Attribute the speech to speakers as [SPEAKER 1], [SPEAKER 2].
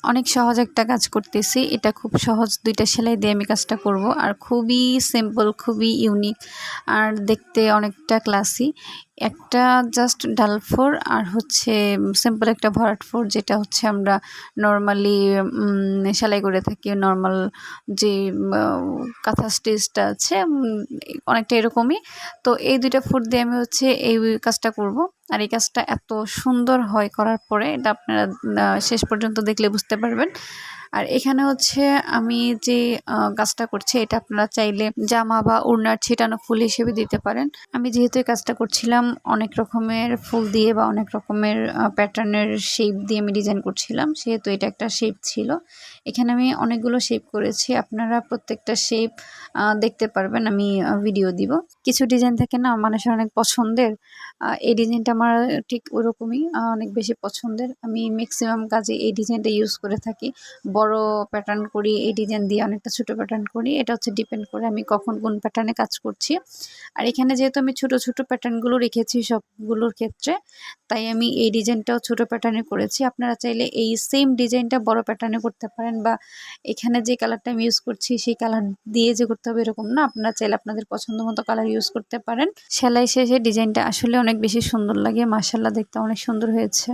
[SPEAKER 1] অনেক সহজ একটা কাজ করতেছি। এটা খুব সহজ, 2টা সেলাই দিয়ে আমি কাজটা করব। আর খুবই সিম্পল, খুবই ইউনিক, আর দেখতে অনেকটা ক্লাসি। একটা জাস্ট ডাল ফোর আর হচ্ছে সিম্পল একটা ভরাট ফোর, যেটা হচ্ছে আমরা নর্মালি সেলাই করে থাকি। নর্মাল যে কাঁথা স্টিচটা আছে অনেকটা এরকমই। তো এই 2টা ফোর দিয়ে আমি হচ্ছে এই কাজটা করব। আর এই কাজটা এত সুন্দর হয় করার পরে, এটা আপনারা শেষ পর্যন্ত দেখলে বুঝতে পারবেন। আর এখানে হচ্ছে আমি যে কাজটা করছি, এটা আপনারা চাইলে জামা বা ওড়নার ছিটানো ফুল হিসেবে দিতে পারেন। আমি যেহেতু এই কাজটা করছিলাম অনেক রকমের ফুল দিয়ে বা অনেক রকমের প্যাটার্নের শেপ দিয়ে আমি ডিজাইন করছিলাম, সেহেতু এটা একটা শেপ ছিল। এখানে আমি অনেকগুলো শেপ করেছি, আপনারা প্রত্যেকটা শেপ দেখতে পারবেন, আমি ভিডিও দিব। কিছু ডিজাইন থাকে না মানুষের অনেক পছন্দের, এই ডিজাইনটা আমার ঠিক ওরকমই অনেক বেশি পছন্দের। আমি ম্যাক্সিমাম কাজে এই ডিজাইনটা ইউজ করে থাকি। বড় প্যাটার্ন করি এই ডিজাইন দিয়ে, অনেকটা ছোট প্যাটার্ন করি, এটা হচ্ছে ডিপেন্ড করে আমি কখন কোন প্যাটার্নে কাজ করছি। আর এখানে যেহেতু আমি ছোট ছোট প্যাটার্নগুলো রেখেছি সবগুলোর ক্ষেত্রে, তাই আমি এই ডিজাইনটাও ছোট প্যাটার্নে করেছি। আপনারা চাইলে এই সেম ডিজাইনটা বড় প্যাটার্নে করতে পারেন, বা এখানে যে কালারটা আমি ইউজ করছি সেই কালার দিয়ে যে করতে হবে এরকম না, আপনারা চাইলে আপনাদের পছন্দ মতো কালার ইউজ করতে পারেন। সেলাই শেষে ডিজাইনটা আসলে অনেক বেশি সুন্দর লাগে, মাশাআল্লাহ দেখতে অনেক সুন্দর হয়েছে।